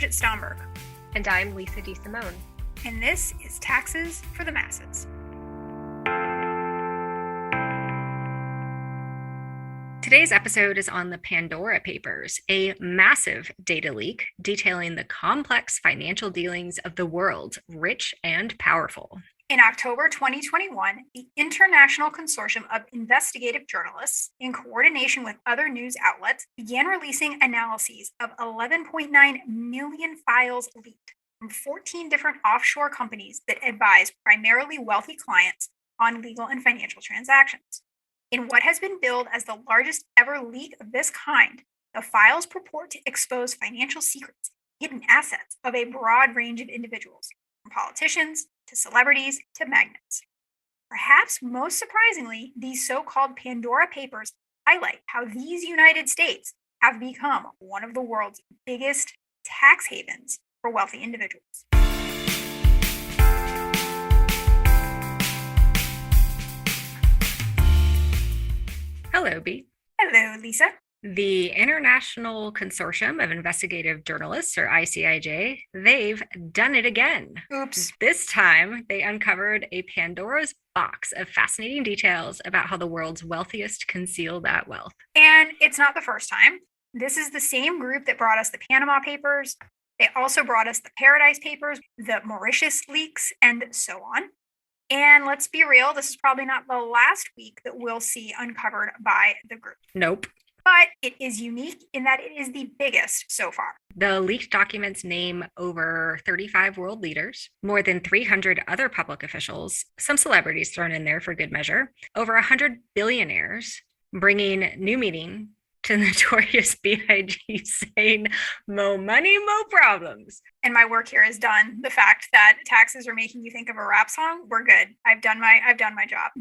Bridget Stomberg. And I'm Lisa DeSimone. And this is Taxes for the Masses. Today's episode is on the Pandora Papers, a massive data leak detailing the complex financial dealings of the world's rich and powerful. In October 2021, the International Consortium of Investigative Journalists, in coordination with other news outlets, began releasing analyses of 11.9 million files leaked from 14 different offshore companies that advise primarily wealthy clients on legal and financial transactions. In what has been billed as the largest ever leak of this kind, the files purport to expose financial secrets, hidden assets of a broad range of individuals, from politicians to celebrities to magnates. Perhaps most surprisingly, these so-called Pandora Papers highlight how these United States have become one of the world's biggest tax havens for wealthy individuals. Hello, B. Hello, Lisa. The International Consortium of Investigative Journalists, or ICIJ, they've done it again. Oops. This time, they uncovered a Pandora's box of fascinating details about how the world's wealthiest conceal that wealth. And it's not the first time. This is the same group that brought us the Panama Papers. They also brought us the Paradise Papers, the Mauritius leaks, and so on. And let's be real, this is probably not the last week that we'll see uncovered by the group. Nope. But it is unique in that it is the biggest so far. The leaked documents name over 35 world leaders, more than 300 other public officials, some celebrities thrown in there for good measure, over 100 billionaires, bringing new meaning to the notorious BIG saying, "Mo money, mo problems." And my work here is done. The fact that taxes are making you think of a rap song, we're good. I've done my job.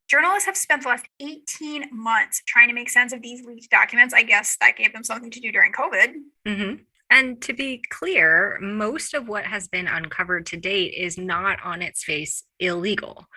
Journalists have spent the last 18 months trying to make sense of these leaked documents. I guess that gave them something to do during COVID. Mm-hmm. And to be clear, most of what has been uncovered to date is not on its face illegal,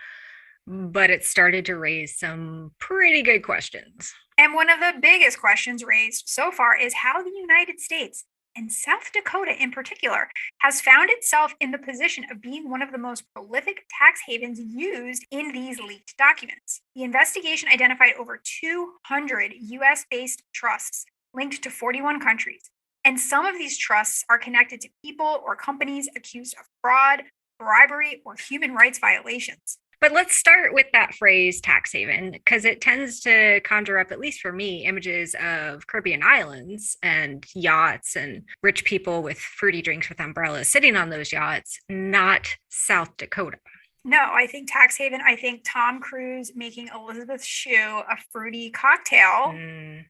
but it started to raise some pretty good questions. And one of the biggest questions raised so far is how the United States, and South Dakota in particular, has found itself in the position of being one of the most prolific tax havens used in these leaked documents. The investigation identified over 200 U.S.-based trusts linked to 41 countries, and some of these trusts are connected to people or companies accused of fraud, bribery, or human rights violations. But let's start with that phrase tax haven, because it tends to conjure up, at least for me, images of Caribbean islands and yachts and rich people with fruity drinks with umbrellas sitting on those yachts, not South Dakota. No, I think tax haven. I think Tom Cruise making Elizabeth Shue a fruity cocktail.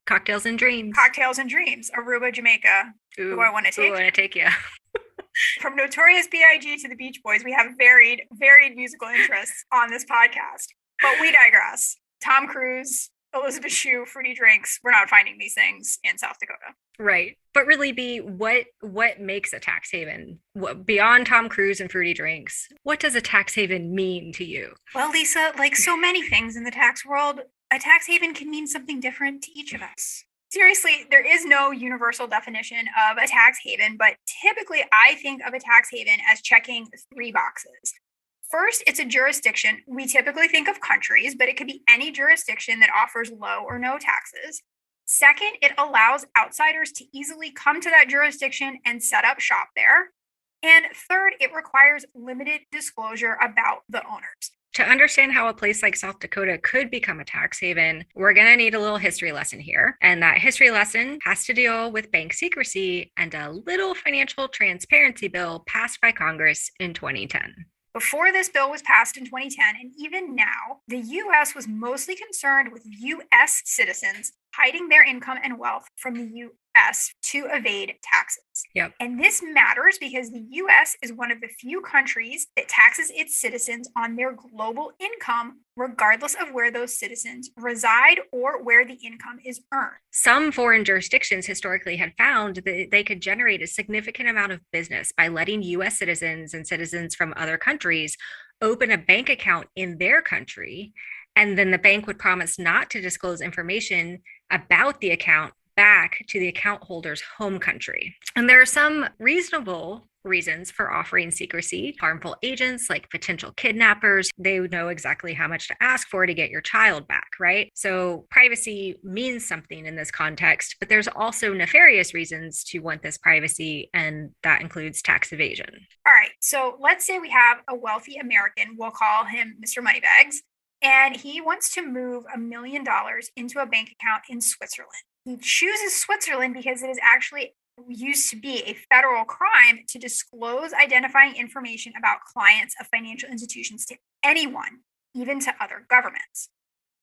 Cocktails and dreams. Cocktails and dreams. Aruba, Jamaica. Ooh, who I want to take. Who I want to take, yeah. From Notorious B.I.G. to the Beach Boys, we have varied musical interests on this podcast. But we digress. Tom Cruise, Elizabeth Shue, fruity drinks. We're not finding these things in South Dakota. Right. But really, B, what makes a tax haven? Beyond Tom Cruise and fruity drinks, what does a tax haven mean to you? Well, Lisa, like so many things in the tax world, a tax haven can mean something different to each of us. Seriously, there is no universal definition of a tax haven, but typically I think of a tax haven as checking 3 boxes. First, it's a jurisdiction. We typically think of countries, but it could be any jurisdiction that offers low or no taxes. Second, it allows outsiders to easily come to that jurisdiction and set up shop there. And third, it requires limited disclosure about the owners. To understand how a place like South Dakota could become a tax haven, we're going to need a little history lesson here. And that history lesson has to deal with bank secrecy and a little financial transparency bill passed by Congress in 2010. Before this bill was passed in 2010, and even now, the U.S. was mostly concerned with U.S. citizens hiding their income and wealth from the U.S. to evade taxes. Yep. And this matters because the U.S. is one of the few countries that taxes its citizens on their global income, regardless of where those citizens reside or where the income is earned. Some foreign jurisdictions historically had found that they could generate a significant amount of business by letting U.S. citizens and citizens from other countries open a bank account in their country, and then the bank would promise not to disclose information about the account back to the account holder's home country. And there are some reasonable reasons for offering secrecy. Harmful agents like potential kidnappers, they know exactly how much to ask for to get your child back, right? So privacy means something in this context, but there's also nefarious reasons to want this privacy, and that includes tax evasion. All right, so let's say we have a wealthy American, we'll call him Mr. Moneybags, and he wants to move $1 million into a bank account in Switzerland. He chooses Switzerland because it is actually used to be a federal crime to disclose identifying information about clients of financial institutions to anyone, even to other governments.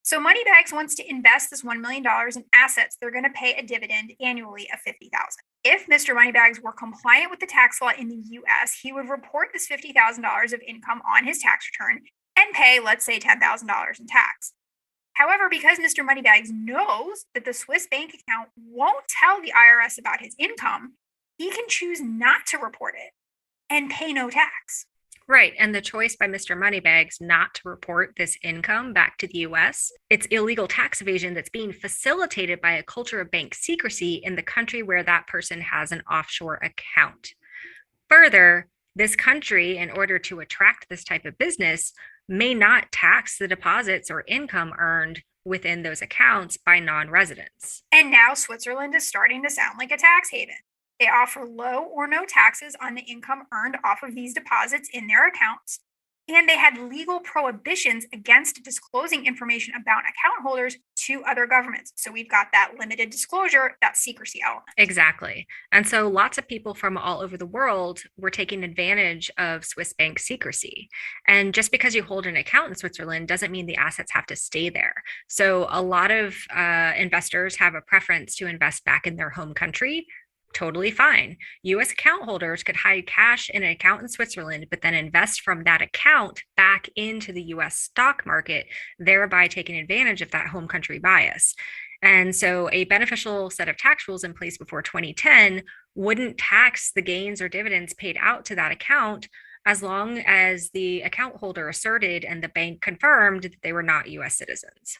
So Moneybags wants to invest this $1 million in assets. They're going to pay a dividend annually of $50,000. If Mr. Moneybags were compliant with the tax law in the US, he would report this $50,000 of income on his tax return and pay, let's say, $10,000 in tax. However, because Mr. Moneybags knows that the Swiss bank account won't tell the IRS about his income, he can choose not to report it and pay no tax. Right. And the choice by Mr. Moneybags not to report this income back to the US, it's illegal tax evasion that's being facilitated by a culture of bank secrecy in the country where that person has an offshore account. Further, this country, in order to attract this type of business, may not tax the deposits or income earned within those accounts by non-residents. And now Switzerland is starting to sound like a tax haven. They offer low or no taxes on the income earned off of these deposits in their accounts. And they had legal prohibitions against disclosing information about account holders to other governments. So we've got that limited disclosure, that secrecy element. Exactly. And so lots of people from all over the world were taking advantage of Swiss bank secrecy. And just because you hold an account in Switzerland doesn't mean the assets have to stay there. So a lot of investors have a preference to invest back in their home country. Totally fine. US account holders could hide cash in an account in Switzerland, but then invest from that account back into the US stock market, thereby taking advantage of that home country bias. And so a beneficial set of tax rules in place before 2010 wouldn't tax the gains or dividends paid out to that account as long as the account holder asserted and the bank confirmed that they were not US citizens.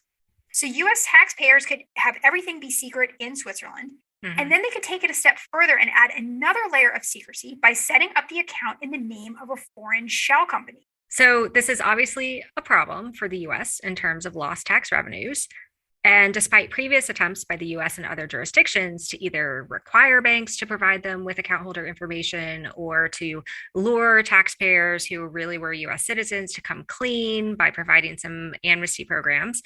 So US taxpayers could have everything be secret in Switzerland. And then they could take it a step further and add another layer of secrecy by setting up the account in the name of a foreign shell company. So this is obviously a problem for the US in terms of lost tax revenues. And despite previous attempts by the US and other jurisdictions to either require banks to provide them with account holder information or to lure taxpayers who really were US citizens to come clean by providing some amnesty programs,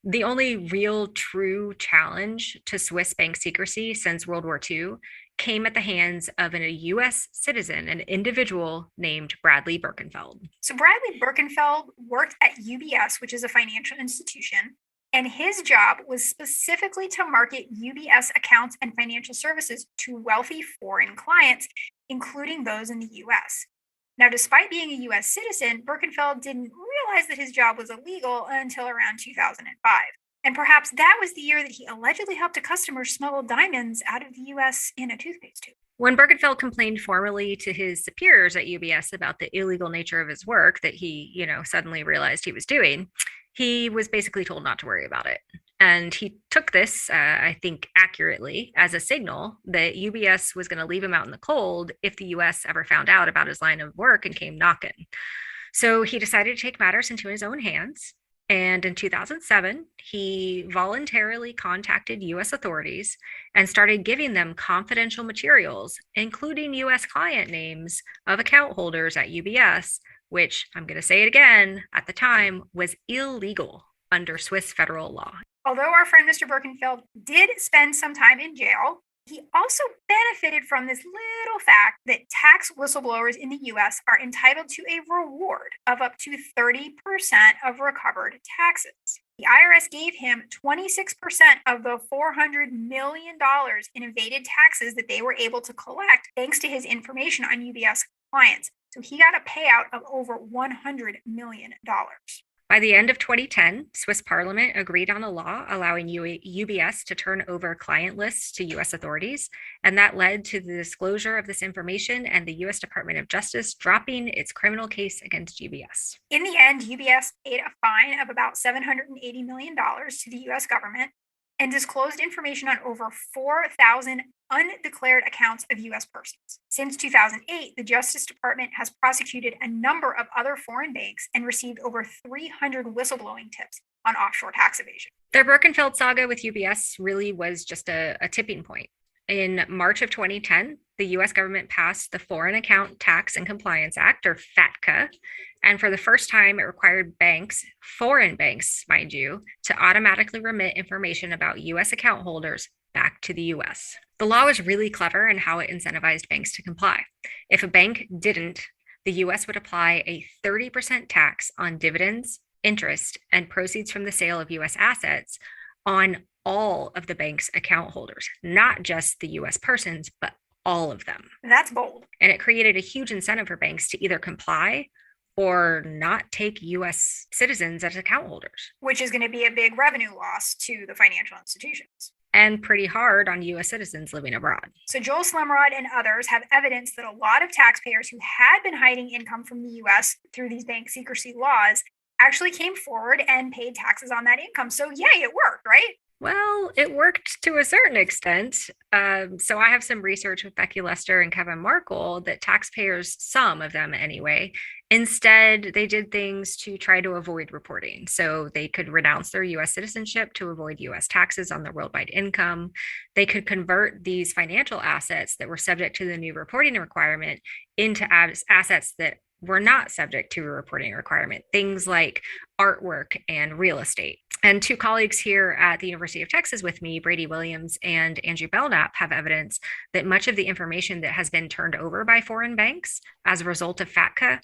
the only real true challenge to Swiss bank secrecy since World War II came at the hands of a US citizen, an individual named Bradley Birkenfeld. So Bradley Birkenfeld worked at UBS, which is a financial institution, and his job was specifically to market UBS accounts and financial services to wealthy foreign clients, including those in the US. Now, despite being a US citizen, Birkenfeld didn't realize that his job was illegal until around 2005. And perhaps that was the year that he allegedly helped a customer smuggle diamonds out of the US in a toothpaste tube. When Birkenfeld complained formally to his superiors at UBS about the illegal nature of his work that he, suddenly realized he was doing, he was basically told not to worry about it. And he took this, I think, accurately as a signal that UBS was going to leave him out in the cold if the US ever found out about his line of work and came knocking. So he decided to take matters into his own hands. And in 2007, he voluntarily contacted US authorities and started giving them confidential materials, including US client names of account holders at UBS, which, I'm going to say it again, at the time was illegal under Swiss federal law. Although our friend Mr. Birkenfeld did spend some time in jail, he also benefited from this little fact that tax whistleblowers in the US are entitled to a reward of up to 30% of recovered taxes. The IRS gave him 26% of the $400 million in evaded taxes that they were able to collect thanks to his information on UBS clients. So he got a payout of over $100 million. By the end of 2010, Swiss Parliament agreed on a law allowing UBS to turn over client lists to US authorities, and that led to the disclosure of this information and the US Department of Justice dropping its criminal case against UBS. In the end, UBS paid a fine of about $780 million to the US government, and disclosed information on over 4,000 undeclared accounts of U.S. persons. Since 2008, the Justice Department has prosecuted a number of other foreign banks and received over 300 whistleblowing tips on offshore tax evasion. Their Birkenfeld saga with UBS really was just a tipping point. In March of 2010, the US government passed the Foreign Account Tax and Compliance Act, or FATCA, and for the first time, it required banks, foreign banks, mind you, to automatically remit information about US account holders back to the US. The law was really clever in how it incentivized banks to comply. If a bank didn't, the US would apply a 30% tax on dividends, interest, and proceeds from the sale of US assets on all of the bank's account holders, not just the US persons, but all of them. That's bold. And it created a huge incentive for banks to either comply or not take US citizens as account holders, which is going to be a big revenue loss to the financial institutions. And pretty hard on US citizens living abroad. So Joel Slemrod and others have evidence that a lot of taxpayers who had been hiding income from the US through these bank secrecy laws actually came forward and paid taxes on that income. So yay, it worked, right? Well, it worked to a certain extent. So I have some research with Becky Lester and Kevin Markle that taxpayers, some of them anyway, instead they did things to try to avoid reporting. So they could renounce their US citizenship to avoid US taxes on their worldwide income. They could convert these financial assets that were subject to the new reporting requirement into assets that were not subject to a reporting requirement, things like artwork and real estate. And two colleagues here at the University of Texas with me, Brady Williams and Andrew Belknap, have evidence that much of the information that has been turned over by foreign banks as a result of FATCA,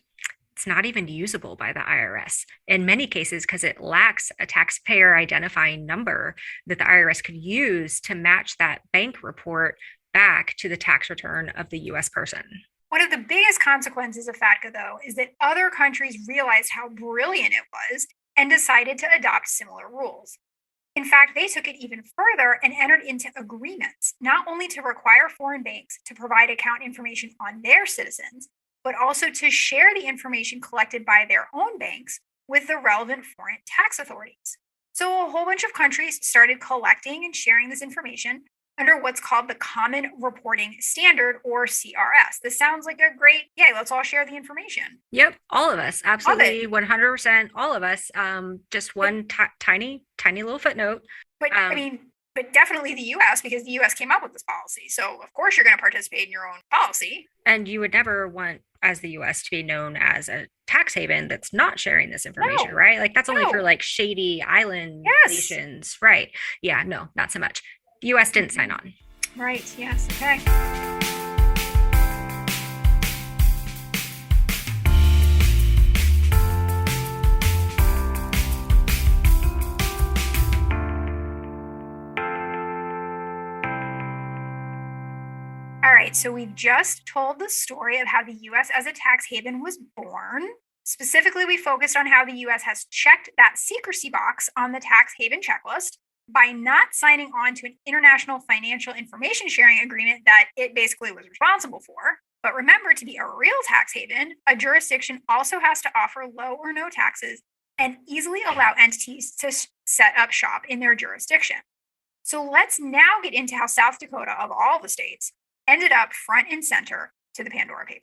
it's not even usable by the IRS in many cases because it lacks a taxpayer identifying number that the IRS could use to match that bank report back to the tax return of the US person. One of the biggest consequences of FATCA, though, is that other countries realized how brilliant it was and decided to adopt similar rules. In fact, they took it even further and entered into agreements, not only to require foreign banks to provide account information on their citizens, but also to share the information collected by their own banks with the relevant foreign tax authorities. So a whole bunch of countries started collecting and sharing this information under what's called the Common Reporting Standard, or CRS. This sounds like a great, yay, let's all share the information. Yep, all of us, absolutely, 100%, all of us. Just one tiny little footnote. But but definitely the US, because the US came up with this policy. So of course you're going to participate in your own policy. And you would never want, as the US, to be known as a tax haven that's not sharing this information, right? Like that's only for like shady island nations, right? Yeah, no, not so much. The US didn't sign on. Right, yes, okay. All right, so we've just told the story of how the US as a tax haven was born. Specifically, we focused on how the US has checked that secrecy box on the tax haven checklist by not signing on to an international financial information sharing agreement that it basically was responsible for. But remember, to be a real tax haven, a jurisdiction also has to offer low or no taxes and easily allow entities to set up shop in their jurisdiction. So let's now get into how South Dakota, of all the states, ended up front and center to the Pandora Papers.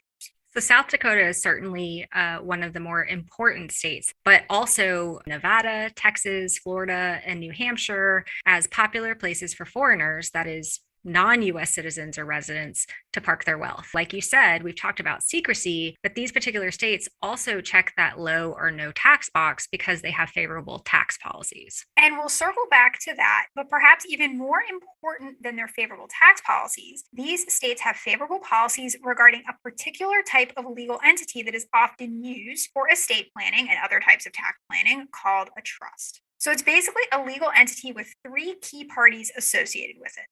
So South Dakota is certainly one of the more important states, but also Nevada, Texas, Florida, and New Hampshire as popular places for foreigners, that is non-U.S. citizens or residents, to park their wealth. Like you said, we've talked about secrecy, but these particular states also check that low or no tax box because they have favorable tax policies. And we'll circle back to that, but perhaps even more important than their favorable tax policies, these states have favorable policies regarding a particular type of legal entity that is often used for estate planning and other types of tax planning, called a trust. So it's basically a legal entity with three key parties associated with it.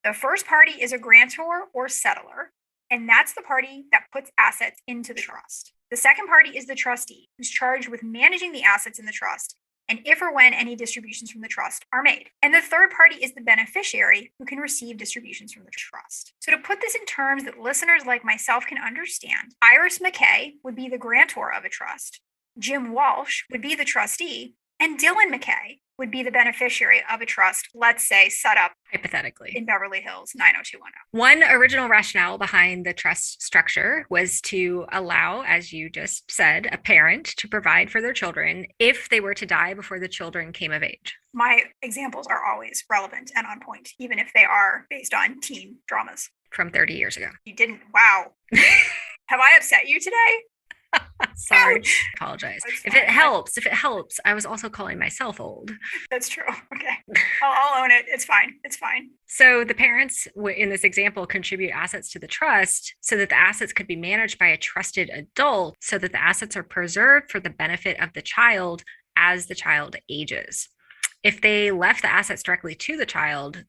The first party is a grantor or settler, and that's the party that puts assets into the trust. The second party is the trustee, who's charged with managing the assets in the trust, and if or when any distributions from the trust are made. And the third party is the beneficiary, who can receive distributions from the trust. So to put this in terms that listeners like myself can understand, Iris McKay would be the grantor of a trust, Jim Walsh would be the trustee, And Dylan McKay would be the beneficiary of a trust, let's say, set up hypothetically in Beverly Hills 90210. One original rationale behind the trust structure was to allow, as you just said, a parent to provide for their children if they were to die before the children came of age. My examples are always relevant and on point, even if they are based on teen dramas. From 30 years ago. You didn't. Wow. Have I upset you today? Sorry. Apologize. If it helps, I was also calling myself old. That's true. Okay. I'll own it. It's fine. So the parents in this example contribute assets to the trust so that the assets could be managed by a trusted adult so that the assets are preserved for the benefit of the child as the child ages. If they left the assets directly to the child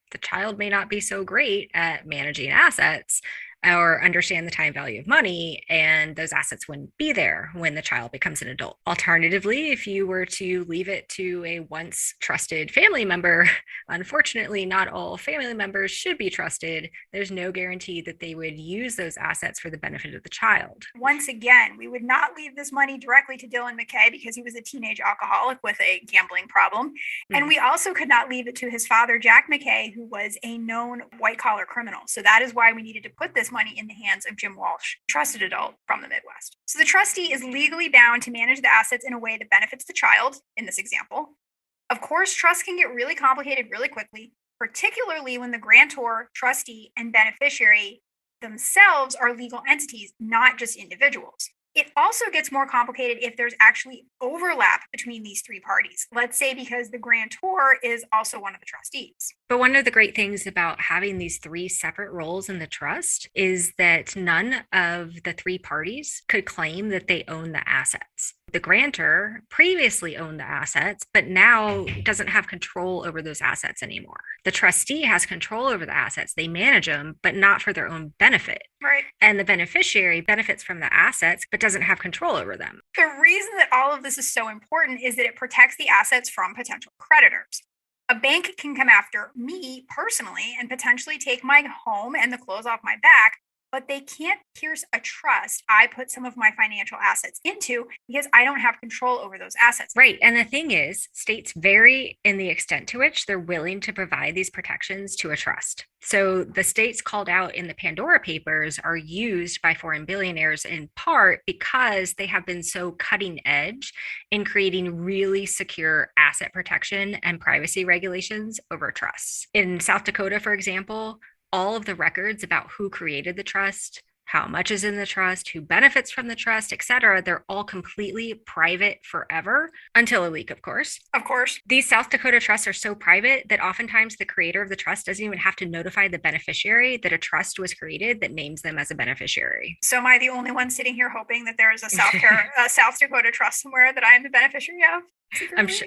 may not be so great at managing assets or understand the time value of money, and those assets wouldn't be there when the child becomes an adult. Alternatively, if you were to leave it to a once trusted family member, unfortunately, not all family members should be trusted. There's no guarantee that they would use those assets for the benefit of the child. Once again, we would not leave this money directly to Dylan McKay because he was a teenage alcoholic with a gambling problem. And we also could not leave it to his father, Jack McKay, who was a known white-collar criminal. So that is why we needed to put this money in the hands of Jim Walsh, trusted adult from the Midwest. So the trustee is legally bound to manage the assets in a way that benefits the child, in this example. Of course, trusts can get really complicated really quickly, particularly when the grantor, trustee, and beneficiary themselves are legal entities, not just individuals. It also gets more complicated if there's actually overlap between these three parties. Let's say because the grantor is also one of the trustees. But one of the great things about having these three separate roles in the trust is that none of the three parties could claim that they own the assets. The grantor previously owned the assets, but now doesn't have control over those assets anymore. The trustee has control over the assets. They manage them, but not for their own benefit. Right. And the beneficiary benefits from the assets, but doesn't have control over them. The reason that all of this is so important is that it protects the assets from potential creditors. A bank can come after me personally and potentially take my home and the clothes off my back, but they can't pierce a trust I put some of my financial assets into because I don't have control over those assets. Right. And the thing is, states vary in the extent to which they're willing to provide these protections to a trust. So the states called out in the Pandora Papers are used by foreign billionaires in part because they have been so cutting edge in creating really secure asset protection and privacy regulations over trusts. In South Dakota, for example, all of the records about who created the trust, how much is in the trust, who benefits from the trust, et cetera, they're all completely private forever until a leak, of course. Of course. These South Dakota trusts are so private that oftentimes the creator of the trust doesn't even have to notify the beneficiary that a trust was created that names them as a beneficiary. So am I the only one sitting here hoping that there is a South Dakota trust somewhere that I am the beneficiary of?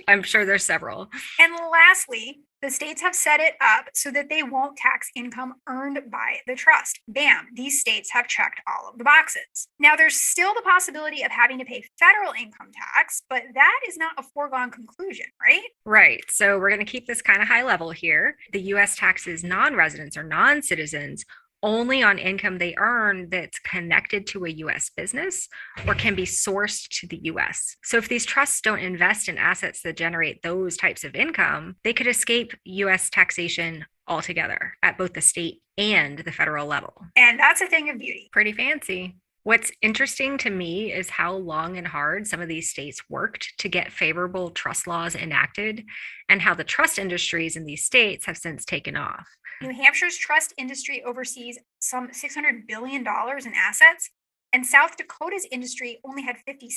I'm sure there's several. And lastly, the states have set it up so that they won't tax income earned by the trust. Bam, these states have checked all of the boxes. Now, there's still the possibility of having to pay federal income tax, but that is not a foregone conclusion, right? Right. So we're going to keep this kind of high level here. The U.S. taxes non-residents or non-citizens only on income they earn that's connected to a U.S. business or can be sourced to the U.S. So if these trusts don't invest in assets that generate those types of income, they could escape U.S. taxation altogether at both the state and the federal level. And that's a thing of beauty. Pretty fancy. What's interesting to me is how long and hard some of these states worked to get favorable trust laws enacted and how the trust industries in these states have since taken off. New Hampshire's trust industry oversees some $600 billion in assets, and South Dakota's industry only had $57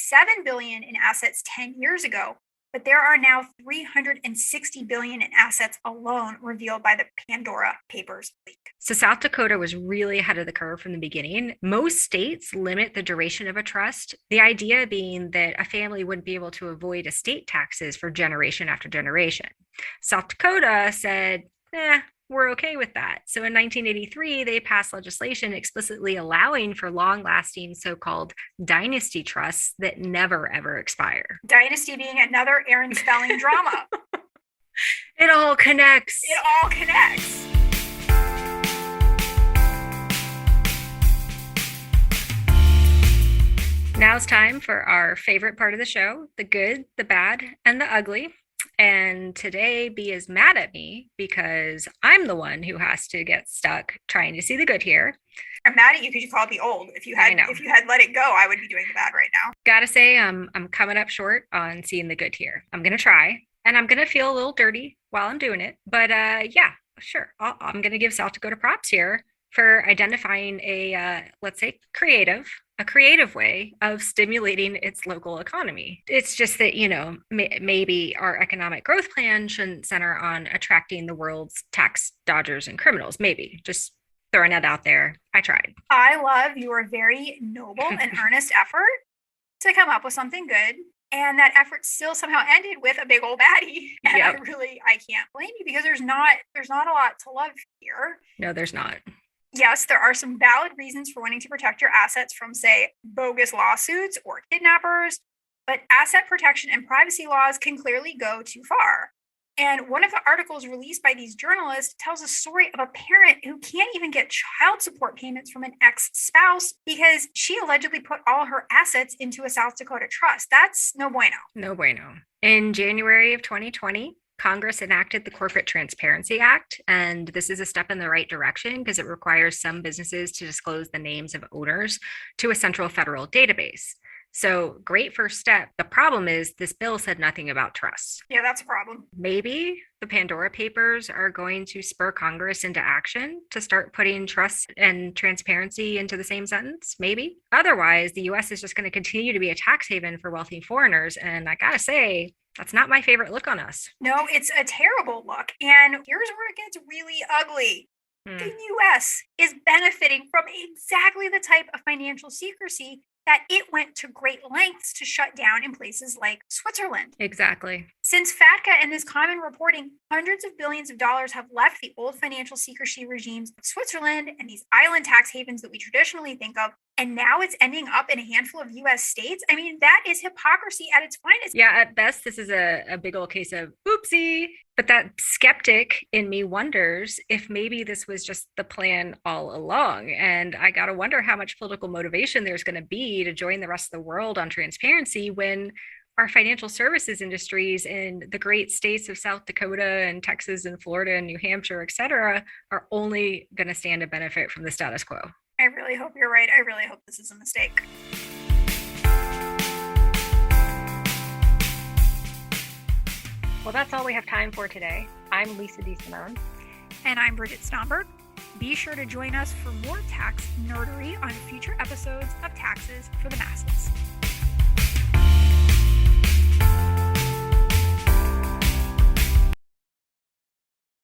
billion in assets 10 years ago, but there are now $360 billion in assets alone revealed by the Pandora Papers leak. So South Dakota was really ahead of the curve from the beginning. Most states limit the duration of a trust, the idea being that a family wouldn't be able to avoid estate taxes for generation after generation. South Dakota said, we're okay with that. So in 1983, they passed legislation explicitly allowing for long-lasting so-called dynasty trusts that never, ever expire. Dynasty being another Aaron Spelling drama. It all connects. It all connects. Now it's time for our favorite part of the show, the good, the bad, and the ugly. And today, B is mad at me because I'm the one who has to get stuck trying to see the good here. I'm mad at you because you called me old. If you had let it go, I would be doing the bad right now. Gotta say, I'm coming up short on seeing the good here. I'm gonna try, and I'm gonna feel a little dirty while I'm doing it. But yeah, sure. I'm gonna give South Dakota props here for identifying a let's say a creative way of stimulating its local economy. It's just that, maybe our economic growth plan shouldn't center on attracting the world's tax dodgers and criminals. Maybe just throwing that out there. I tried. I love your very noble and earnest effort to come up with something good. And that effort still somehow ended with a big old baddie. And yep. I can't blame you because there's not a lot to love here. No, there's not. Yes, there are some valid reasons for wanting to protect your assets from, say, bogus lawsuits or kidnappers, but asset protection and privacy laws can clearly go too far. And one of the articles released by these journalists tells a story of a parent who can't even get child support payments from an ex-spouse because she allegedly put all her assets into a South Dakota trust. That's no bueno. No bueno. In January of 2020, Congress enacted the Corporate Transparency Act, and this is a step in the right direction because it requires some businesses to disclose the names of owners to a central federal database. So great first step. The problem is this bill said nothing about trusts. Yeah, that's a problem. Maybe the Pandora Papers are going to spur Congress into action to start putting trust and transparency into the same sentence. Maybe. Otherwise, the U.S. is just going to continue to be a tax haven for wealthy foreigners. And I gotta say, that's not my favorite look on us. No, it's a terrible look. And here's where it gets really ugly. The U.S. is benefiting from exactly the type of financial secrecy that it went to great lengths to shut down in places like Switzerland. Exactly. Since FATCA and this common reporting, hundreds of billions of dollars have left the old financial secrecy regimes of Switzerland and these island tax havens that we traditionally think of. And now it's ending up in a handful of U.S. states. I mean, that is hypocrisy at its finest. Yeah, at best, this is a big old case of oopsie. But that skeptic in me wonders if maybe this was just the plan all along. And I got to wonder how much political motivation there's going to be to join the rest of the world on transparency when our financial services industries in the great states of South Dakota and Texas and Florida and New Hampshire, et cetera, are only going to stand to benefit from the status quo. I really hope you're right. I really hope this is a mistake. Well, that's all we have time for today. I'm Lisa DeSimone. And I'm Bridget Stomberg. Be sure to join us for more tax nerdery on future episodes of Taxes for the Masses.